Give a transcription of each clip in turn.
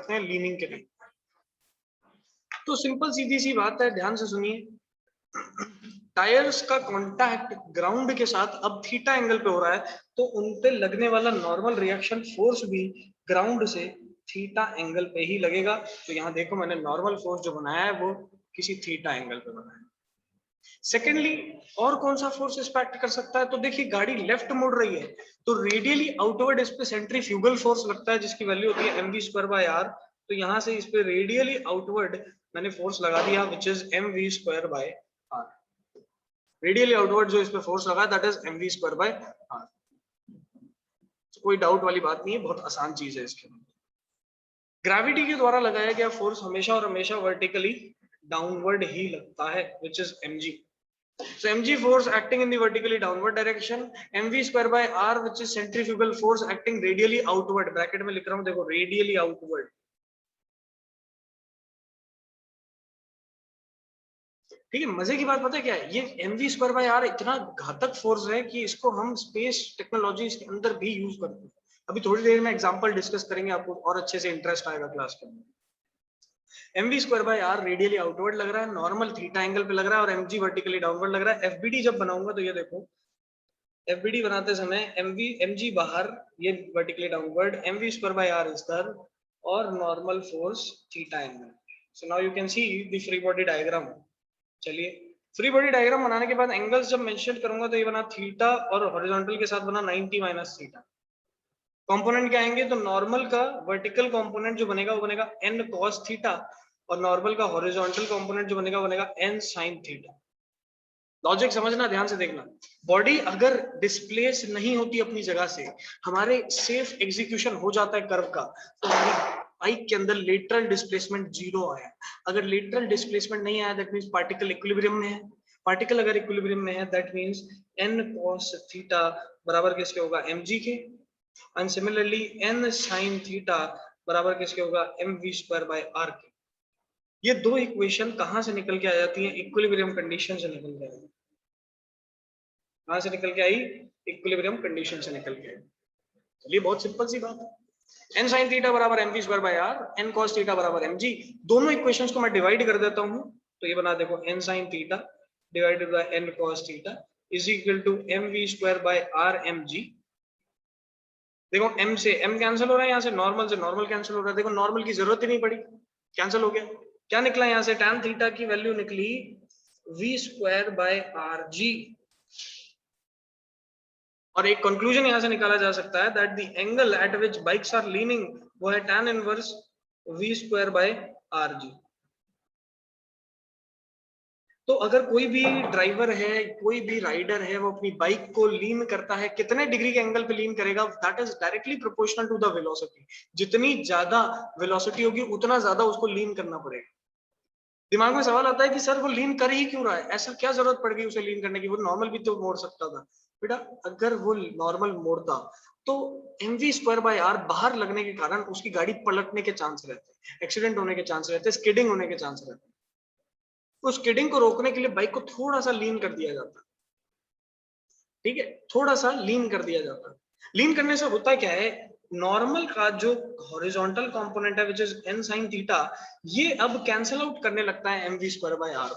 सकते हैं लीनिंग के लिए। तो सिंपल सीधी सी बात है, ध्यान से सुनिए। टायर्स का कांटेक्ट ग्राउंड के साथ अब थीटा एंगल पे हो रहा है, तो उन पे लगने वाला नॉर्मल रिएक्शन फोर्स भी ग्राउंड से थीटा एंगल पे ही लगेगा। तो यहाँ देखो मैंने नॉर्मल फोर्स जो बनाया है वो किसी थीटा एंगल पे बनाया है। सेकेंडली, और कौन सा फोर्स इस पे एक्ट कर सकता है? तो देखिए गाड़ी लेफ्ट मुड़ रही है, तो रेडियली आउटवर्ड इस पे सेंट्रीफ्यूगल फोर्स लगता है जिसकी वैल्यू होती है mv स्क्वायर बाय आर। तो यहाँ से इस पे रेडियली आउटवर्ड मैंने फोर्स लगा दिया which is mv square by R. Radially outward जो इस पे फोर्स लगा that is mv square by R. कोई डाउट वाली बात नहीं है, बहुत आसान चीज है इसके अंदर। ग्रेविटी के द्वारा लगाया गया फोर्स हमेशा और हमेशा वर्टिकली डाउनवर्ड ही लगता है विच is mg। So mg force acting in the vertically downward direction, mv square by r which is centrifugal force acting radially outward, bracket में लिख रहा हूं देखो radially outward। ठीक है, मजे की बात पता है क्या है, ये mv square by r इतना घातक फोर्स है कि इसको हम स्पेस टेक्नोलॉजी के अंदर भी यूज करते हैं। अभी थोड़ी देर में एग्जांपल डिस्कस करेंगे, आपको और अच्छे से इंटरेस्ट आएगा क्लास के अंदर। mv square by r radially outward लग रहा है, नॉर्मल थीटा एंगल पे लग रहा है, और mg वर्टिकली डाउनवर्ड लग रहा है। fbd जब बनाऊंगा तो ये देखो FBD बनाते समय mg बाहर, ये vertically downward, mv square by r इधर, और normal force theta angle. So now you can see the free body diagram. चलिए, फ्री बॉडी डायग्राम बनाने के बाद एंगल्स जब मेंशन करूंगा तो ये बना थीटा, और हॉरिजॉन्टल के साथ बना 90 माइनस थीटा। कंपोनेंट क्या आएंगे? तो नॉर्मल का वर्टिकल कंपोनेंट जो बनेगा वो बनेगा n cos थीटा, और नॉर्मल का हॉरिजॉन्टल कंपोनेंट जो बनेगा वो बनेगा n sin थीटा। लॉजिक समझना, ध्यान से देखना। बॉडी अगर डिस्प्लेस नहीं होती अपनी जगह से, हमारे सेफ एग्जीक्यूशन हो जाता है कर्व का, तो हमारी बाइक के अंदर लेटरल डिस्प्लेसमेंट जीरो आया। अगर लेटरल डिस्प्लेसमेंट नहीं आया दैट मींस पार्टिकल इक्विलिब्रियम में है। पार्टिकल अगर इक्विलिब्रियम में है that means n cos theta बराबर किसके होगा? mg के। And similarly n sin theta बराबर किसके होगा? mv स्क्वायर बाय r के। ये दो इक्वेशन कहां से निकल के आ जाती हैं? इक्विलिब्रियम कंडीशन से निकल के आ जाती है। कहां से निकल के आई? इक्विलिब्रियम कंडीशन से निकल के आई। चलिए, बहुत सिंपल सी बात है। n sin थीटा बराबर mv square by r, n cos theta बराबर mg। दोनों इक्वेशंस को मैं डिवाइड कर देता हूं, तो ये बना देखो n sin theta divided by n cos theta is equal to mv square by r mg। देखो m से m कैंसिल हो रहा है, यहां से नॉर्मल कैंसिल हो रहा है। देखो नॉर्मल की जरूरत ही नहीं पड़ी, कैंसिल हो गया। क्या निकला यहां से? tan थीटा की वैल्यू निकली v स्क्वायर बाय rg। और एक कंक्लूजन यहां से निकाला जा सकता है that the angle at which bikes are leaning वो है tan inverse v square by rg। तो अगर कोई भी ड्राइवर है, कोई भी राइडर है, वो अपनी बाइक को लीन करता है, कितने डिग्री के एंगल पे लीन करेगा? That is directly proportional to the velocity. जितनी ज्यादा वेलोसिटी होगी उतना ज्यादा उसको लीन करना पड़ेगा। दिमाग में सवाल आता है कि सर वो लीन कर ही क्यों रहा है? ऐसा क्या जरूरत पड़ गई उसे लीन करने की? वो नॉर्मल भी तो मोड़ सकता था। बेटा, अगर वो नॉर्मल मोड़ता तो mv स्क्वायर बाय r बाहर लगने के कारण उसकी गाड़ी पलटने के चांस रहते हैं, एक्सीडेंट होने के चांस रहते हैं, स्किडिंग होने के चांस रहते हैं। तो स्किडिंग को रोकने के लिए बाइक को थोड़ा सा लीन कर दिया जाता है। ठीक है, थोड़ा सा लीन कर दिया जाता है। लीन करने से होता क्या है? नॉर्मल का जो हॉरिजॉन्टल कंपोनेंट है which is n sin theta, ये अब कैंसिल आउट करने लगता है mv square by r।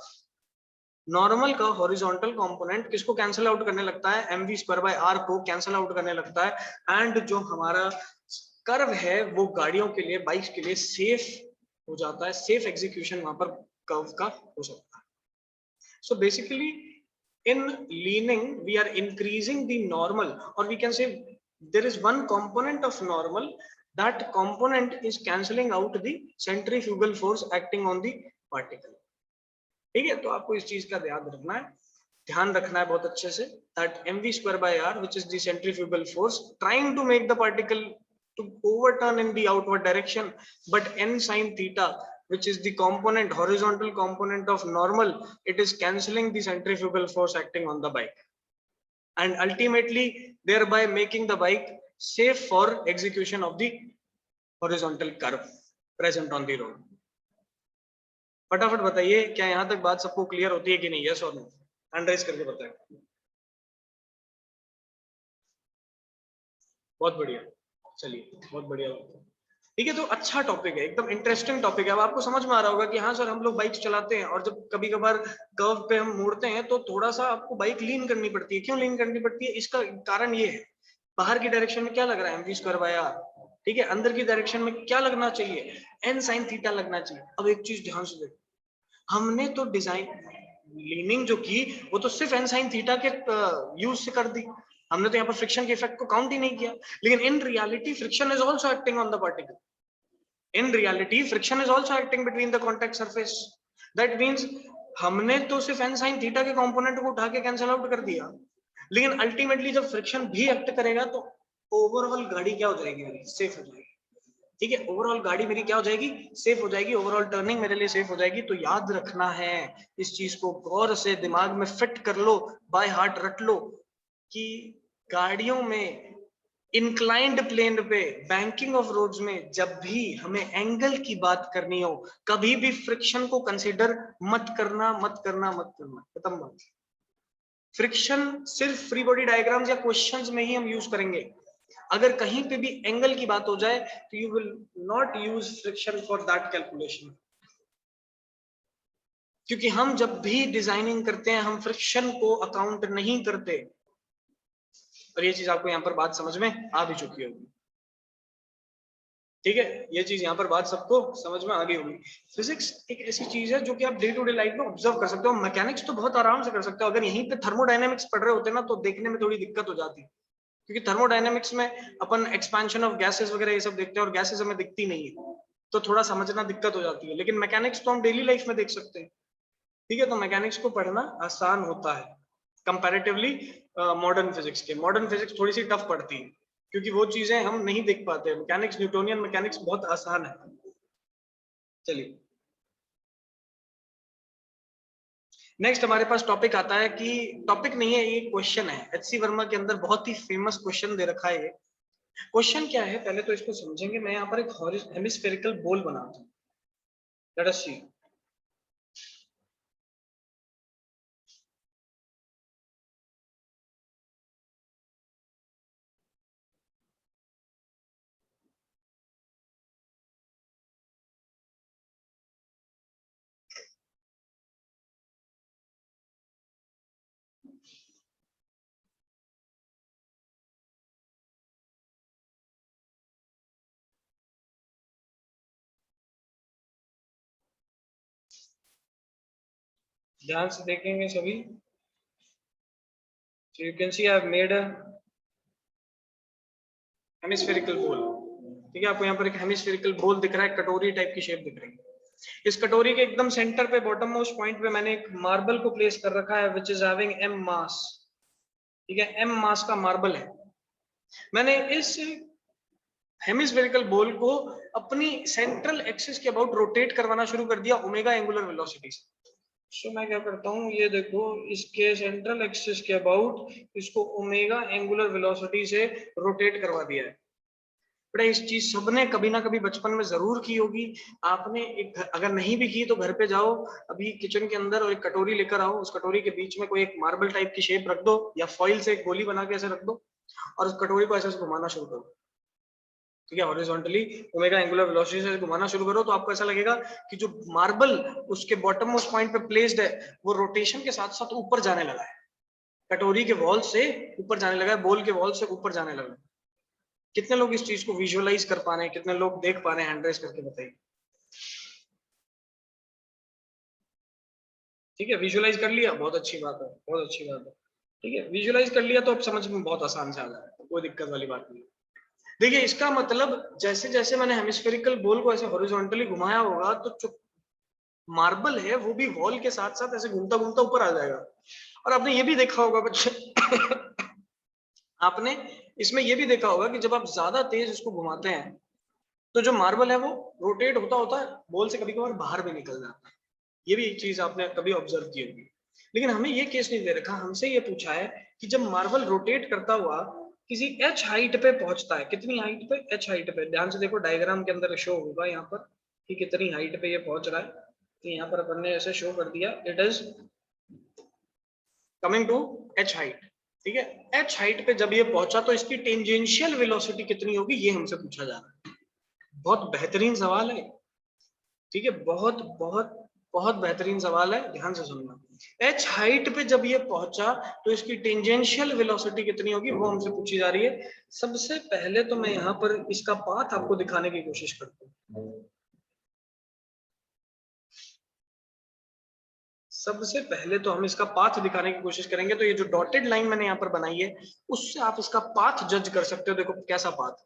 Normal का हॉरिजॉन्टल कंपोनेंट किसको कैंसिल आउट करने लगता है? mv स्क्वायर बाय r को कैंसिल आउट करने लगता है। एंड जो हमारा कर्व है वो गाड़ियों के लिए, बाइक्स के लिए सेफ हो जाता है। सेफ एग्जीक्यूशन वहां पर कर्व का हो सकता है। So basically, in leaning, we are increasing the normal, or we can say there is one component of normal. That component is cancelling out the centrifugal force acting on the particle. ठीक है, तो आपको इस चीज का ध्यान रखना है बहुत अच्छे से। That mv square by r, which is the centrifugal force trying to make the particle to overturn in the outward direction, but n sin theta, which is the component, horizontal component of normal, it is cancelling the centrifugal force acting on the bike, and ultimately thereby making the bike safe for execution of the horizontal curve present on the road. फटाफट बताइए, क्या यहाँ तक बात सबको clear होती है कि नहीं? यस और नो? हैंड रेज करके बताएं। बहुत बढ़िया, चलिए बहुत बढ़िया बात है। ठीक है, तो अच्छा टॉपिक है, एकदम इंटरेस्टिंग टॉपिक है। अब आपको समझ में आ रहा होगा कि हाँ सर हम लोग बाइक चलाते हैं और जब कभी कभार कर्व पे हम मुड़ते हैं तो थोड़ा सा आपको बाइक लीन करनी पड़ती है। क्यों लीन करनी पड़ती है? इसका कारण ये है, बाहर की डायरेक्शन में क्या लग रहा है, mv स्क्वायर बाय आर। ठीक है, अंदर की डायरेक्शन में क्या लगना चाहिए, एन साइन थीटा लगना चाहिए। अब एक चीज ध्यान से देखो, हमने तो डिजाइन लीनिंग जो की वो तो सिर्फ एन साइन थीटा के यूज से कर दी, हमने तो यहाँ पर फ्रिक्शन के इफेक्ट को काउंट ही नहीं किया। लेकिन in reality friction is also acting on the particle, in reality friction is also acting between the contact surface. That means हमने तो सिर्फ n sin थीटा के कंपोनेंट को उठा के कैंसिल आउट कर दिया, लेकिन अल्टीमेटली जब फ्रिक्शन भी एक्ट करेगा तो ओवरऑल गाड़ी क्या हो जाएगी, मेरी सेफ हो जाएगी। ठीक है, ओवरऑल गाड़ी मेरी क्या हो जाएगी, सेफ हो जाएगी, ओवरऑल टर्निंग मेरे लिए सेफ हो जाएगी। तो याद रखना है इस चीज को, गौर से दिमाग में फिट कर लो, बाय हार्ट रट लो कि गाड़ियों में इंक्लाइंड प्लेन पे, बैंकिंग ऑफ रोड्स में जब भी हमें एंगल की बात करनी हो, कभी भी फ्रिक्शन को कंसीडर मत करना, मत करना, मत करना, खत्म बात। फ्रिक्शन सिर्फ फ्री बॉडी डायग्राम्स या क्वेश्चंस में ही हम यूज करेंगे। अगर कहीं पे भी एंगल की बात हो जाए तो you will not use friction for that calculation, क्योंकि हम जब भी डिजाइनिंग करते हैं हम फ्रिक्शन को अकाउंट नहीं करते। और ये चीज आपको यहाँ पर बात समझ में आ भी चुकी होगी। ठीक है, ये चीज यहाँ पर बात सबको समझ में आ गई होगी। फिजिक्स एक ऐसी चीज है जो कि आप डे टू डे लाइफ में ऑब्जर्व कर सकते हो। मैकेनिक्स तो बहुत आराम से कर सकते हो, अगर यहीं पे थर्मोडायनेमिक्स पढ़ रहे होते ना तो देखने में थोड़ी दिक्कत हो जाती, क्योंकि थर्मोडायनेमिक्स में अपन एक्सपेंशन ऑफ गैसेस वगैरह ये सब देखते हैं और गैसेस हमें दिखती नहीं है, तो थोड़ा समझना दिक्कत हो जाती है। लेकिन मैकेनिक्स तो हम डेली लाइफ में देख सकते हैं। ठीक है, तो मैकेनिक्स को पढ़ना आसान होता है कंपैरेटिवली मॉडर्न फिजिक्स के। मॉडर्न फिजिक्स थोड़ी सी टफ पड़ती है क्योंकि वो चीजें हम नहीं देख पाते। मैकेनिक्स, न्यूटोनियन मैकेनिक्स बहुत आसान है। चलिए नेक्स्ट हमारे पास टॉपिक आता है, कि टॉपिक नहीं है ये क्वेश्चन है, एचसी वर्मा के अंदर बहुत ही फेमस क्वेश्चन दे रखा है। ये क्वेश्चन क्या है पहले तो इसको समझेंगे। मैं यहाँ पर एक हेमिस्फेरिकल बोल बनाता हूँ, लेट अस सी। ध्यान से देखेंगे सभी। So you can see I have made a hemispherical बोल। ठीक है, आपको यहाँ पर एक हेमिस्फेरिकल बोल दिख रहा है, कटोरी टाइप की शेप दिख रही है। इस कटोरी के एकदम सेंटर पे, बॉटम मोस्ट पॉइंट पे मैंने एक मार्बल को प्लेस कर रखा है विच इज हैविंग m मास। ठीक है, m मास का मार्बल है। मैंने इस हेमिस्फेरिकल बॉल को अपनी सेंट्रल एक्सिस के अबाउट रोटेट करवाना शुरू कर दिया ओमेगा एंगुलर वेलोसिटी से। सो मैं क्या करता हूँ, ये देखो इसके सेंट्रल एक्सिस के अबाउट इसको ओमेगा एंगुलर वेलोसिटी से रोटेट करवा दिया है। बड़ा इस चीज सबने कभी ना कभी बचपन में जरूर की होगी। आपने एक, अगर नहीं भी की तो घर पे जाओ अभी किचन के अंदर और एक कटोरी लेकर आओ, उस कटोरी के बीच में कोई एक मार्बल टाइप की शेप रख दो या फॉइल से एक गोली बना के ऐसे रख दो और उस कटोरी को ऐसे घुमाना शुरू करो। ठीक है, हॉरिजॉन्टली ओमेगा एंगुलर वेलोसिटी से घुमाना शुरू करो तो आपको ऐसा लगेगा कि जो मार्बल उसके बॉटम मोस्ट पॉइंट पे प्लेस्ड है वो रोटेशन के साथ साथ ऊपर जाने लगा है, कटोरी के वॉल से ऊपर जाने लगा है, बोल के वॉल से ऊपर जाने लगा है। कितने लोग इस चीज को विजुअलाइज कर पा रहे हैं, कितने लोग देख पा रहे हैं, हैंड रेज करके बताइए। ठीक है, विजुअलाइज कर लिया, बहुत अच्छी बात है, बहुत अच्छी बात है। ठीक है, विजुअलाइज कर लिया तो अब समझ में बहुत आसान से आ जाए, कोई दिक्कत वाली बात नहीं। देखिए इसका मतलब जैसे जैसे मैंने हेमिस्फेरिकल बॉल को ऐसे हॉरिजॉन्टली घुमाया होगा तो जो मार्बल है वो भी वॉल के साथ साथ ऐसे घूमता घूमता ऊपर आ जाएगा। और आपने ये भी देखा होगा बच्चे आपने इसमें ये भी देखा होगा कि जब आप ज्यादा तेज इसको घुमाते हैं तो जो मार्बल है वो रोटेट होता होता बॉल से कभी कभार बाहर भी निकल जाता है। ये भी एक चीज आपने कभी ऑब्जर्व की होगी। लेकिन हमें ये केस नहीं दे रखा, हमसे ये पूछा है कि जब मार्बल रोटेट करता हुआ किसी h हाइट पे पहुंचता है, कितनी हाइट पे, h हाइट पे, ध्यान से देखो डायग्राम के अंदर शो होगा यहाँ पर कि कितनी हाइट पे ये पहुंच रहा है। तो यहाँ पर अपन ने ऐसे शो कर दिया, it is coming to h height. ठीक है, h हाइट पे जब ये पहुंचा तो इसकी टेंजेंशियल वेलोसिटी कितनी होगी ये हमसे पूछा जा रहा है। बहुत बेहतरीन सवाल है, ठीक है, बहुत बहुत बहुत बेहतरीन सवाल है, ध्यान से सुनना। एच हाइट पे जब ये पहुंचा तो इसकी टेंजेंशियल वेलोसिटी कितनी होगी वो हमसे पूछी जा रही है। सबसे पहले तो मैं यहाँ पर इसका पाथ आपको दिखाने की कोशिश करता हूँ। सबसे पहले तो हम इसका पाथ दिखाने की कोशिश करेंगे, तो ये जो डॉटेड लाइन मैंने यहाँ पर बनाई है उससे आप इसका पाथ जज कर सकते हो। देखो कैसा पाथ,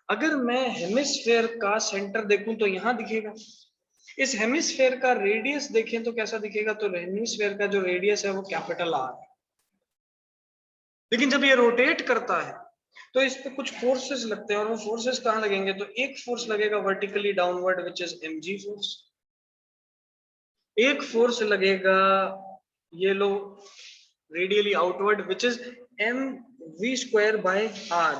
अगर मैं हेमिस्फेयर का सेंटर देखूं तो यहां दिखेगा, इस हेमिस्फेयर का रेडियस देखें तो कैसा दिखेगा, तो हेमिस्फेयर का जो रेडियस है वो कैपिटल आर है। लेकिन जब ये रोटेट करता है तो इस पे कुछ फोर्सेस लगते हैं, और वो फोर्सेस कहां लगेंगे, तो एक फोर्स लगेगा vertically downward which is mg force, एक फोर्स लगेगा ये लो radially outward which is m v square by r.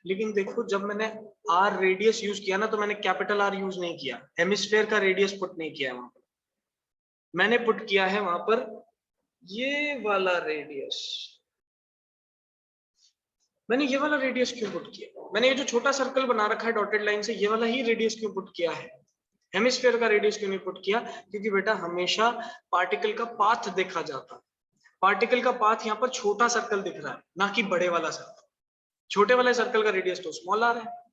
लेकिन देखो जब मैंने आर रेडियस यूज किया ना तो मैंने कैपिटल आर यूज नहीं किया, हेमिस्फेयर का रेडियस पुट नहीं किया वहां पर, मैंने पुट किया है वहां पर ये वाला रेडियस। मैंने ये वाला रेडियस क्यों पुट किया, मैंने ये जो छोटा सर्कल बना रखा है डॉटेड लाइन से ये वाला ही रेडियस क्यों पुट किया है, हेमिस्फेयर का रेडियस क्यों नहीं पुट किया, क्योंकि बेटा हमेशा पार्टिकल का पाथ देखा जाता है। पार्टिकल का पाथ यहाँ पर छोटा सर्कल दिख रहा है ना कि बड़े वाला सर्कल, छोटे वाले सर्कल का रेडियस तो स्मॉल आ रहा है।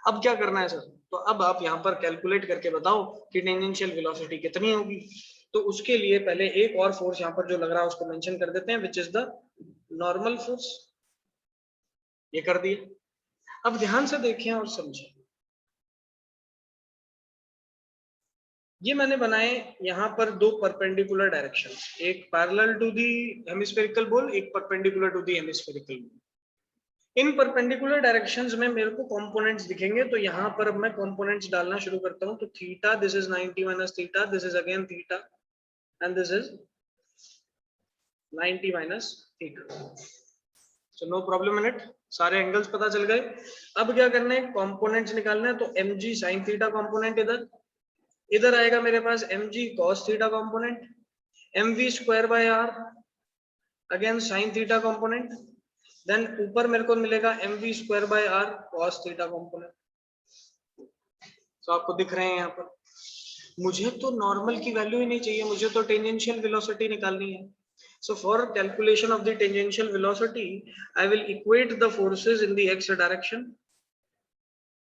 अब क्या करना है सर, तो अब आप यहाँ पर कैलकुलेट करके बताओ कि टेंजेंशियल वेलोसिटी कितनी होगी। तो उसके लिए पहले एक और फोर्स यहाँ पर जो लग रहा है उसको मेंशन कर देते हैं, which is the normal force, ये कर दिया। अब ध्यान से देखें और समझें, ये मैंने बनाए यहाँ पर दो परपेंडिकुलर डायरेक्शन, एक पैरेलल टू दी हेमिस्फेरिकल बोल, एक परपेंडिकुलर टू दी हेमिस्फेरिकल बोल। इन परपेंडिकुलर डायरेक्शंस में मेरे को कंपोनेंट्स दिखेंगे, तो यहाँ पर अब मैं कंपोनेंट्स डालना शुरू करता हूँ। तो theta, this is 90 minus theta, this is again theta, and this is 90 minus theta. So no problem in it, सारे एंगल्स पता चल गए। अब क्या करना है, कंपोनेंट्स निकालना है। तो mg sin थीटा कंपोनेंट इधर, इधर आएगा मेरे पास mg cos theta component, mv square by R again sin theta component, then ऊपर मेरे को मिलेगा mv square by R cos theta component. तो आपको दिख रहे हैं यहाँ पर, मुझे तो नॉर्मल की वैल्यू ही नहीं चाहिए, मुझे तो टेंजेंशियल वेलोसिटी निकालनी है। So for calculation of the tangential velocity, I will equate the forces in the x direction.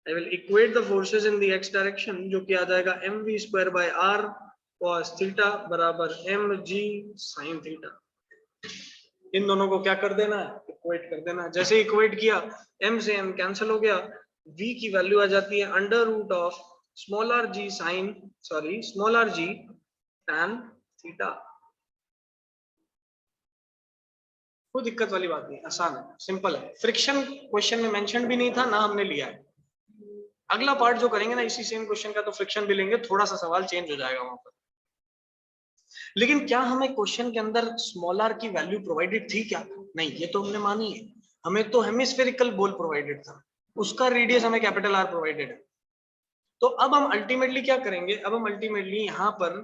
I will equate the forces in the x direction, जो कि आ जाएगा mv square by r cos theta बराबर mg sin theta। इन दोनों को क्या कर देना है, इक्वेट कर देना। जैसे इक्वेट किया m से m कैंसिल हो गया, v की वैल्यू आ जाती है under root of small R ji sine, sorry small R G tan theta. कोई दिक्कत वाली बात नहीं, आसान है, सिंपल है। फ्रिक्शन क्वेश्चन में मेंशन भी नहीं था ना हमने लिया है। अगला पार्ट जो करेंगे ना इसी सेम क्वेश्चन का, तो फ्रिक्शन भी लेंगे, थोड़ा सा सवाल चेंज हो जाएगा वहां पर। लेकिन क्या हमें क्वेश्चन के अंदर स्मॉल आर की वैल्यू प्रोवाइडेड थी क्या, नहीं, ये तो हमने मानी है। हमें तो हेमिस्फेरिकल बॉल प्रोवाइडेड था, उसका रेडियस हमें कैपिटल आर प्रोवाइडेड है। तो अब हम अल्टीमेटली क्या करेंगे, अब हम अल्टीमेटली यहाँ पर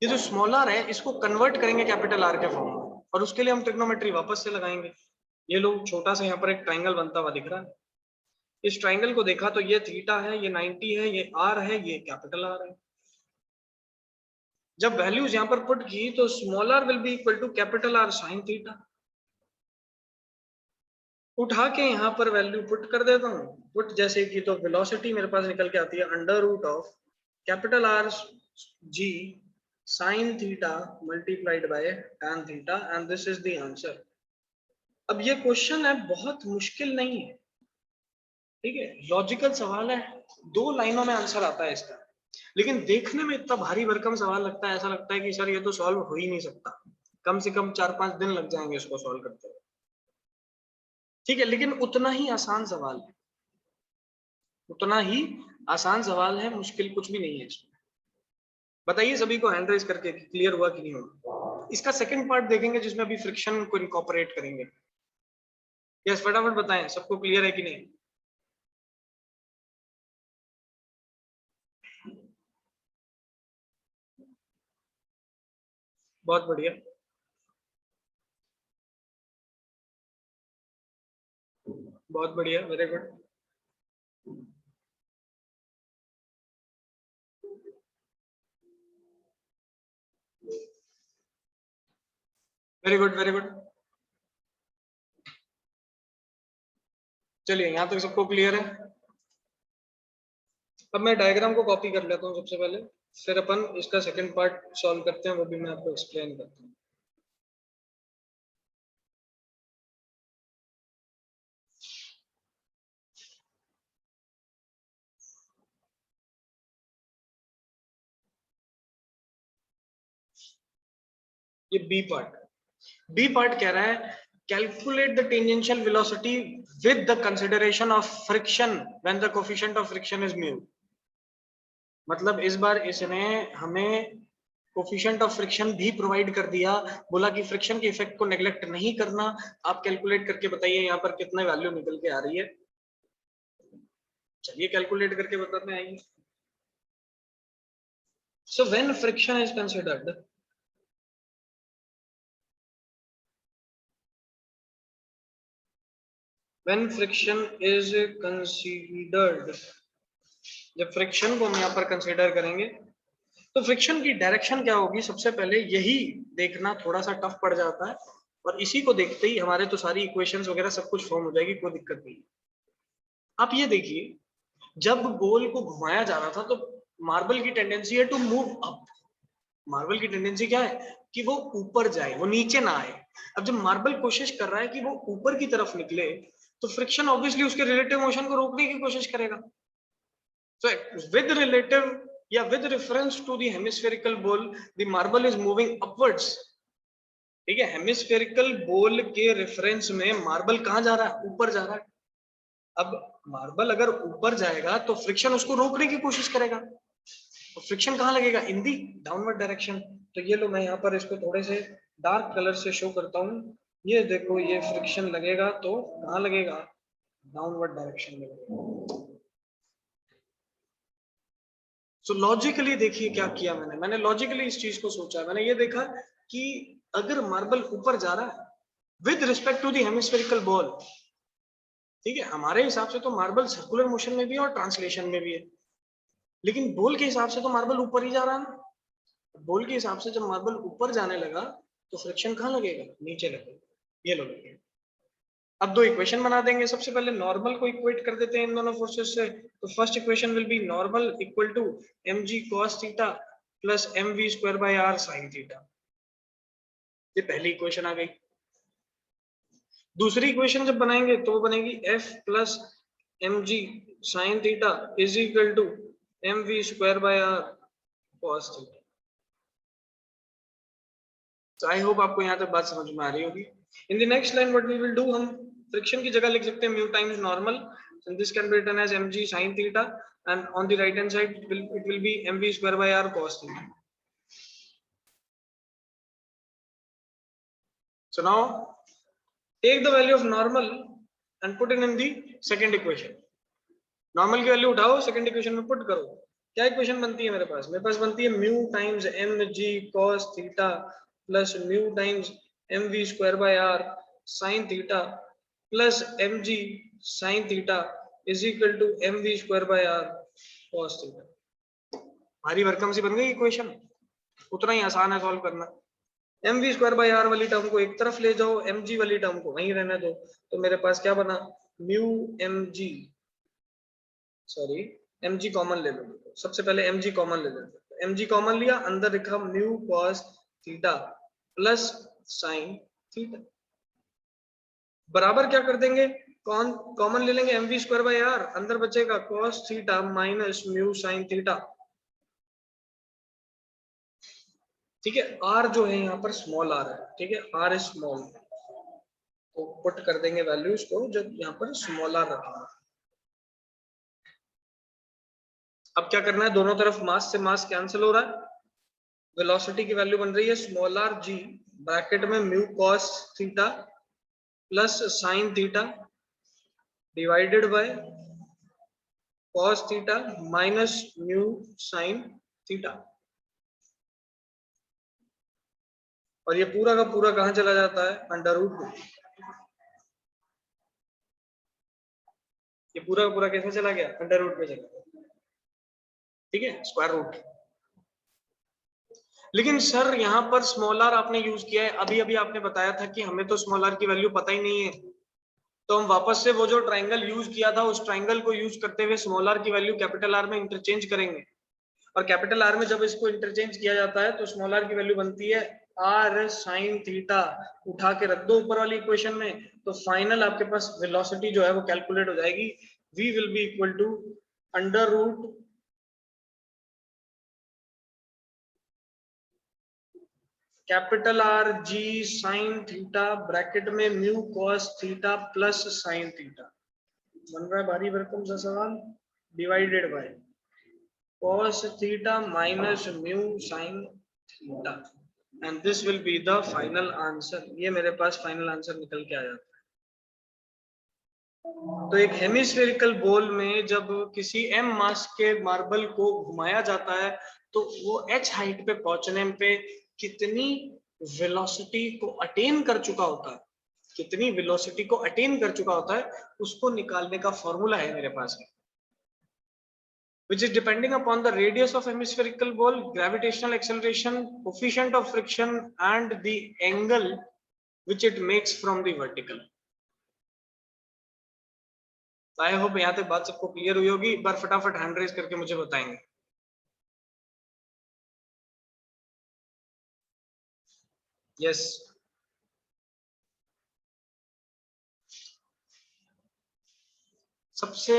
ये जो स्मॉल आर है इसको कन्वर्ट करेंगे कैपिटल आर के फॉर्म में, और उसके लिए हम ट्रिग्नोमेट्री वापस से लगाएंगे। ये लोग छोटा सा यहाँ पर एक ट्राइंगल बनता हुआ दिख रहा है, इस ट्राइंगल को देखा तो ये थीटा है, ये 90 है, ये आर है, ये कैपिटल आर है। जब वैल्यूज यहाँ पर पुट की तो small R will be equal to capital R sine theta. उठा के यहाँ पर वैल्यू पुट कर देता हूँ, पुट जैसे कि, तो वेलोसिटी मेरे पास निकल के आती है under root of capital R G sine theta multiplied by tan theta, and this is the answer. अब ये क्वेश्चन है, बहुत मुश्किल नहीं है, ठीक है, लॉजिकल सवाल है, 2 लाइनों में आंसर आता है इसका। लेकिन देखने में इतना भारी भरकम सवाल लगता है, ऐसा लगता है कि सर ये तो सॉल्व हो ही नहीं सकता, कम से कम 4-5 दिन लग जाएंगे इसको सॉल्व करते हुए, ठीक है। लेकिन उतना ही आसान सवाल है, उतना ही आसान सवाल है, मुश्किल कुछ भी नहीं है इसमें। बताइए सभी को हैंड रेज करके क्लियर हुआ कि नहीं हुआ। इसका सेकंड पार्ट देखेंगे जिसमें अभी फ्रिक्शन को इनकॉर्पोरेट करेंगे। यस, फटाफट बताएं सबको क्लियर है कि नहीं। बहुत बढ़िया, बहुत बढ़िया, very good. Very good very good. चलिए यहाँ तक सबको क्लियर है। अब मैं डायग्राम को कॉपी कर लेता हूँ सबसे पहले, फिर अपन इसका सेकंड पार्ट सॉल्व करते हैं, वो भी मैं आपको एक्सप्लेन करता हूँ। ये बी पार्ट कह रहा है calculate the tangential velocity with the consideration of friction when the coefficient of friction is mu. मतलब इस बार इसने हमें कोफिशिएंट ऑफ फ्रिक्शन भी प्रोवाइड कर दिया, बोला कि फ्रिक्शन के इफेक्ट को नेग्लेक्ट नहीं करना। आप कैलकुलेट करके बताइए यहाँ पर कितने वैल्यू निकल के आ रही है। चलिए कैलकुलेट करके बताते हैं। आइए। So when friction is considered, when friction is considered, जब फ्रिक्शन को हम यहाँ पर कंसीडर करेंगे तो फ्रिक्शन की डायरेक्शन क्या होगी, सबसे पहले यही देखना थोड़ा सा टफ पड़ जाता है, और इसी को देखते ही हमारे तो सारी इक्वेशंस वगैरह सब कुछ फॉर्म हो जाएगी, कोई दिक्कत नहीं। आप ये देखिए, जब बॉल को घुमाया जा रहा था तो मार्बल की टेंडेंसी है टू मूव अप। मार्बल की टेंडेंसी क्या है कि वो ऊपर जाए, वो नीचे ना आए। अब जब मार्बल कोशिश कर रहा है कि वो ऊपर की तरफ निकले, तो फ्रिक्शन ऑब्वियसली उसके रिलेटिव मोशन को रोकने की कोशिश करेगा। So with relative या with reference to the hemispherical ball, the marble is moving upwards. ठीक है, हेमिस्फेरिकल बॉल के रेफरेंस में मार्बल कहाँ जा रहा है, ऊपर जा रहा है। अब मार्बल अगर ऊपर जाएगा तो फ्रिक्शन उसको रोकने की कोशिश करेगा, तो फ्रिक्शन कहाँ लगेगा, इन दी डाउनवर्ड डायरेक्शन। तो ये लो मैं यहाँ पर इसको थोड़े से डार्क कलर से शो करता हूँ। ये देखो, ये फ्रिक्शन लगेगा तो कहाँ लगेगा, डाउनवर्ड डायरेक्शन में लगेगा। सो लॉजिकली देखिए क्या किया मैंने लॉजिकली इस चीज को सोचा। मैंने ये देखा कि अगर मार्बल ऊपर जा रहा है with respect to the hemispherical ball, ठीक है, हमारे हिसाब से तो मार्बल सर्कुलर मोशन में भी है और ट्रांसलेशन में भी है, लेकिन बॉल के हिसाब से तो मार्बल ऊपर ही जा रहा है ना। बॉल के हिसाब से जब मार्बल ऊपर जाने लगा तो फ्रिक्शन कहाँ लगेगा, नीचे लगेगा। ये लो लगेगा। अब दो इक्वेशन बना देंगे। सबसे पहले नॉर्मल को इक्वेट कर देते हैं इन दोनों फोर्सेस से। तो first equation will be normal equal to mg cos theta plus mv square by r sin theta. ये पहली इक्वेशन आ गई। दूसरी इक्वेशन जब बनाएंगे तो वो बनेगी f plus mg sin theta is equal to mv square by r cos theta. I hope आपको यहाँ तक बात समझ में आ रही होगी। In the next line what we will do, हम फ्रिक्शन की जगह लिख सकते हैं mu times normal, and this can be written as mg sin theta, and on the right hand side it will be mv square by r cos theta. So now take the value of normal and put it in the second equation. Normal की value उठाओ, second equation में put करो। क्या equation बनती है मेरे पास बनती है mu times mg cos theta plus mu times mv square by r sin theta plus mg sin theta is equal to mv square by r cos theta. हमारी भरकम सी बन गई इक्वेशन। उतना ही आसान है सॉल्व करना। mv स्क्वायर बाय r वाली term को एक तरफ ले जाओ, mg वाली टर्म को वहीं रहने दो। तो मेरे पास क्या बना, mu mg, sorry mg common ले लो। सबसे पहले mg कॉमन ले लेते हैं। mg कॉमन लिया, अंदर लिखा mu cos theta plus sin theta, बराबर क्या कर देंगे, कॉमन ले लेंगे mv स्क्वायर बाय r, अंदर बचेगा cos theta minus mu sin theta. ठीक है, r जो है यहाँ पर स्मॉल r है, ठीक है, r इज स्मॉल, तो पुट कर देंगे वैल्यूज को जब यहाँ पर स्मॉल r रखेंगे। अब क्या करना है, दोनों तरफ मास से मास कैंसिल हो रहा है, वेलोसिटी की वैल्यू बन रही है स्मॉल r g ब्रैकेट में mu cos theta plus sin theta divided by cos theta minus mu sin theta. और ये पूरा का पूरा कहां चला जाता है, अंडर रूट में। ये पूरा का पूरा कैसे चला गया, अंडर रूट में चला गया। ठीक है, स्क्वायर रूट। लेकिन सर यहाँ पर स्मॉल आर आपने यूज किया है, अभी अभी आपने बताया था कि हमें तो स्मॉल आर की वैल्यू पता ही नहीं है, तो हम वापस से वो जो ट्राइंगल यूज किया था उस ट्राइंगल को यूज करते हुए स्मॉल आर की वैल्यू कैपिटल आर में इंटरचेंज करेंगे, और कैपिटल आर में जब इसको इंटरचेंज किया जाता है तो स्मॉल आर की वैल्यू बनती है आर साइन थीटा, उठा के रख दो ऊपर वाली इक्वेशन में, तो फाइनल आपके पास वेलोसिटी जो है वो कैलकुलेट हो जाएगी, v will be equal to under root capital R G sine theta bracket में mu cos theta plus sine theta, बन रहा है भारी भरकम सा सवाल, divided by cos theta minus mu sin theta and this will be the final answer। ये मेरे पास फाइनल आंसर निकल के आ जाता है। तो एक हेमिस्फेरिकल बॉल में जब किसी m मास के मार्बल को घुमाया जाता है तो वो h हाइट पे पहुंचने पे कितनी वेलोसिटी को अटेन कर चुका होता है, कितनी वेलोसिटी को अटेन कर चुका होता है, उसको निकालने का फॉर्मूला है मेरे पास है, which is depending upon the radius of hemispherical ball, gravitational acceleration, coefficient of friction and the angle which it makes from the vertical। I hope यहाँ तक बात सबको क्लियर हुई होगी। एक बार फटाफट हैंड रेज करके मुझे बताएंगे। यस, सबसे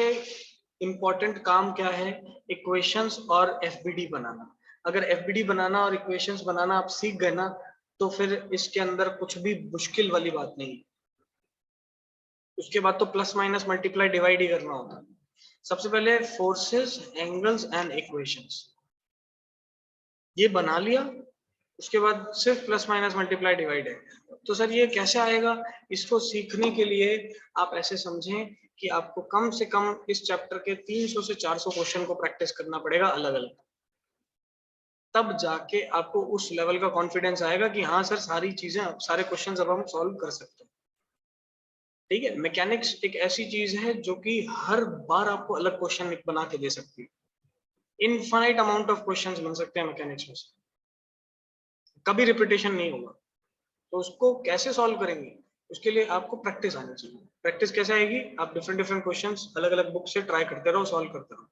इंपॉर्टेंट काम क्या है? इक्वेशंस और एफबीडी बनाना। अगर एफबीडी बनाना और इक्वेशंस बनाना आप सीख गए ना, तो फिर इसके अंदर कुछ भी मुश्किल वाली बात नहीं। उसके बाद तो प्लस माइनस मल्टीप्लाई डिवाइड ही करना होता है। सबसे पहले फोर्सेस, एंगल्स एंड इक्वेशंस, ये बना लिया, उसके बाद सिर्फ प्लस माइनस मल्टीप्लाई डिवाइड है। तो सर ये कैसे आएगा? इसको सीखने के लिए आप ऐसे समझें कि आपको कम से कम इस चैप्टर के 300 से 400 क्वेश्चन को प्रैक्टिस करना पड़ेगा अलग अलग, तब जाके आपको उस लेवल का कॉन्फिडेंस आएगा कि हाँ सर सारी चीजें, सारे क्वेश्चन अब हम सॉल्व कर सकते हैं। ठीक है, मैकेनिक्स एक ऐसी चीज है जो कि हर बार आपको अलग क्वेश्चन बना के दे सकती है। इनफाइनाइट अमाउंट ऑफ क्वेश्चंस बन सकते हैं मैकेनिक्स में से, कभी रिपीटेशन नहीं होगा। तो उसको कैसे सॉल्व करेंगे? उसके लिए आपको प्रैक्टिस आनी चाहिए। प्रैक्टिस कैसे आएगी? आप डिफरेंट डिफरेंट क्वेश्चंस अलग अलग बुक से ट्राई करते रहो, सॉल्व करते रहो।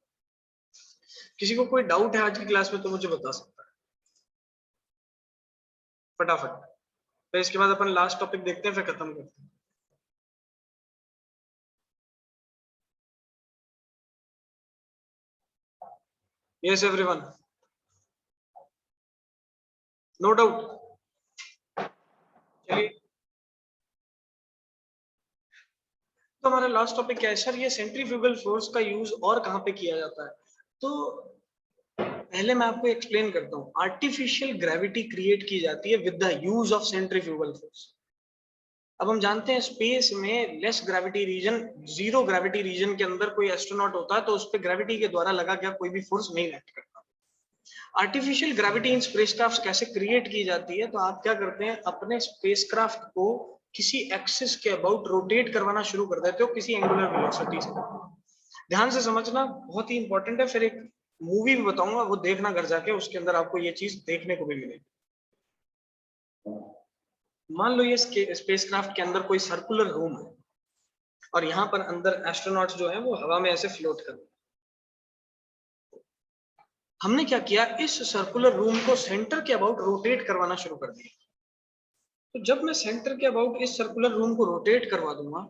किसी को कोई डाउट है आज की क्लास में तो मुझे बता सकता है फटाफट। फिर इसके बाद अपन लास्ट टॉपिक देखते हैं, फिर खत्म करते हैं। Yes everyone, no doubt. चलिए, तो हमारा लास्ट टॉपिक क्या है सर? ये सेंट्रीफ्यूगल फोर्स का यूज और कहाँ पे किया जाता है? तो पहले मैं आपको एक्सप्लेन करता हूँ। आर्टिफिशियल ग्रेविटी क्रिएट की जाती है with the use of centrifugal force. अब हम जानते हैं स्पेस में less gravity region, zero gravity region के अंदर कोई एस्ट्रोनॉट होता है तो उस पर ग्रेविटी के द्वारा लगा गया कोई भी फोर्स नहीं एक्ट करता। आर्टिफिशियल ग्रेविटी इन स्पेसक्राफ्ट कैसे क्रिएट की जाती है? तो आप क्या करते हैं, अपने स्पेसक्राफ्ट को किसी एक्सिस के अबाउट रोटेट करवाना शुरू कर देते हो किसी एंगुलर वेलोसिटी से। ध्यान से समझना, बहुत ही इंपॉर्टेंट है। फिर एक मूवी भी बताऊंगा, वो देखना घर जाके, उसके अंदर आपको ये चीज देखने को भी मिलेगी। मान लो ये स्पेसक्राफ्ट के अंदर कोई सर्कुलर रूम है और यहाँ पर अंदर एस्ट्रोनॉट्स जो है वो हवा में ऐसे फ्लोट कर रहे हैं। हमने क्या किया, इस सर्कुलर रूम को सेंटर के अबाउट रोटेट करवाना शुरू कर दिया। तो जब मैं सेंटर के अबाउट इस सर्कुलर रूम को रोटेट करवा दूंगा,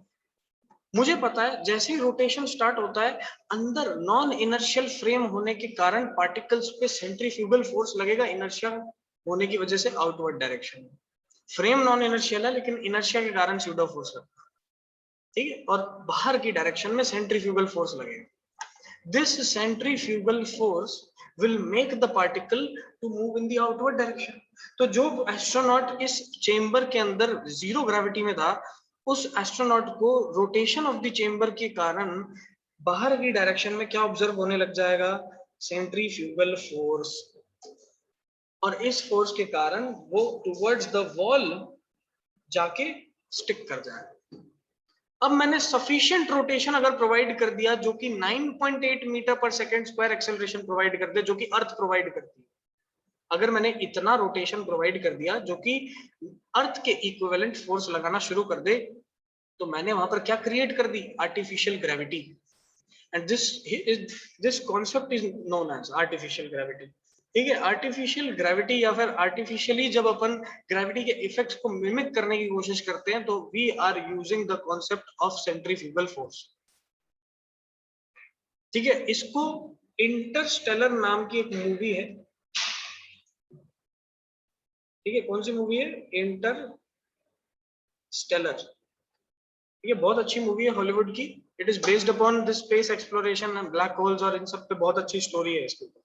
मुझे पता है जैसे ही रोटेशन स्टार्ट होता है, अंदर नॉन इनर्शियल फ्रेम होने के कारण पार्टिकल्स पे सेंट्रीफ्यूगल फोर्स लगेगा, इनर्शिया होने की वजह से आउटवर्ड डायरेक्शन में। फ्रेम नॉन इनर्शियल है लेकिन इनर्शिया के कारण स्यूडो फोर्स लगता है, ठीक है, और बाहर की डायरेक्शन में सेंट्रीफ्यूगल फोर्स लगेगा। This centrifugal force will make the particle to move in the outward direction। तो जो एस्ट्रोनॉट इस चेंबर के अंदर जीरो ग्रेविटी में था, उस एस्ट्रोनॉट को रोटेशन ऑफ द चेंबर के कारण बाहर की डायरेक्शन में क्या ऑब्जर्व होने लग जाएगा? Centrifugal force. और इस फोर्स के कारण वो टुवर्ड्स द वॉल जाके स्टिक कर जाएगा। अब मैंने सफिशिएंट रोटेशन अगर प्रोवाइड कर दिया, जो कि 9.8 मीटर पर सेकंड स्क्वायर एक्सेलरेशन प्रोवाइड कर दे, जो कि अर्थ प्रोवाइड करती है, अगर मैंने इतना रोटेशन प्रोवाइड कर दिया जो कि अर्थ के इक्विवेलेंट फोर्स लगाना शुरू कर दे, तो मैंने वहां पर क्या क्रिएट कर दी? Artificial gravity. And this concept is known as artificial gravity. ठीक है, आर्टिफिशियल ग्रेविटी या फिर आर्टिफिशियली जब अपन ग्रेविटी के इफेक्ट्स को मिमिक करने की कोशिश करते हैं, तो we are using the concept of centrifugal force. ठीक है, इसको इंटरस्टेलर नाम की एक मूवी है। ठीक है, कौन सी मूवी है? इंटरस्टेलर। ये बहुत अच्छी मूवी है हॉलीवुड की। It is based upon the space exploration and black holes, और इन सब पे बहुत अच्छी स्टोरी है इसके ऊपर।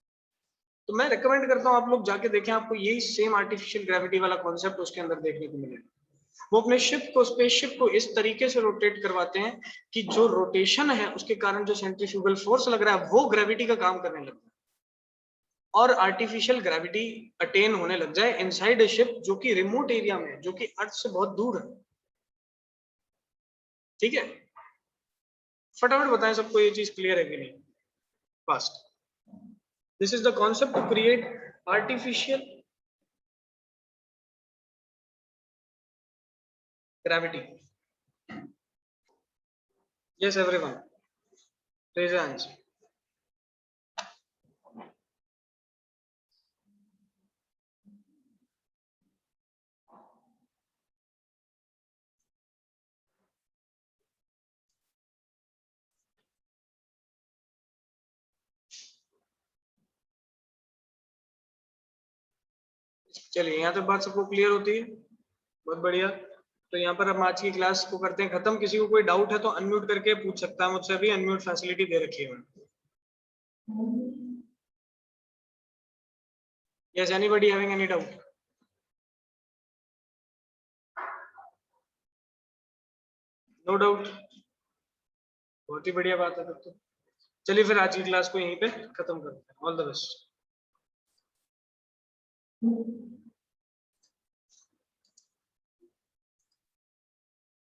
तो मैं रिकमेंड करता हूँ आप लोग जाके देखें, आपको यही सेम आर्टिफिशियल ग्रेविटी वाला कॉन्सेप्ट उसके अंदर देखने को मिलेगा। वो अपने स्पेसशिप को इस तरीके से रोटेट करवाते हैं कि जो रोटेशन है उसके कारण जो सेंट्रीफ्यूगल फोर्स लग रहा है वो ग्रेविटी का काम करने लगता है, और आर्टिफिशियल ग्रेविटी अटेन होने लग जाए इनसाइड ए शिप जो कि रिमोट एरिया में, जो कि अर्थ से बहुत दूर है। ठीक है, फटाफट बताएं सबको ये चीज क्लियर है कि नहीं? Fast. This is the concept to create artificial gravity. Yes everyone, raise your hands. चलिए, यहाँ तक बात सबको क्लियर होती है? बहुत बढ़िया। तो यहाँ पर हम आज की क्लास को करते हैं खत्म। किसी को कोई डाउट है तो अनम्यूट करके पूछ सकता है मुझसे, भी अनम्यूट फैसिलिटी दे रखी है। Yes, anybody having any doubt? No doubt. बहुत ही बढ़िया बात है तब तो। चलिए फिर आज की क्लास को यहीं पे खत्म करते हैं। All the best.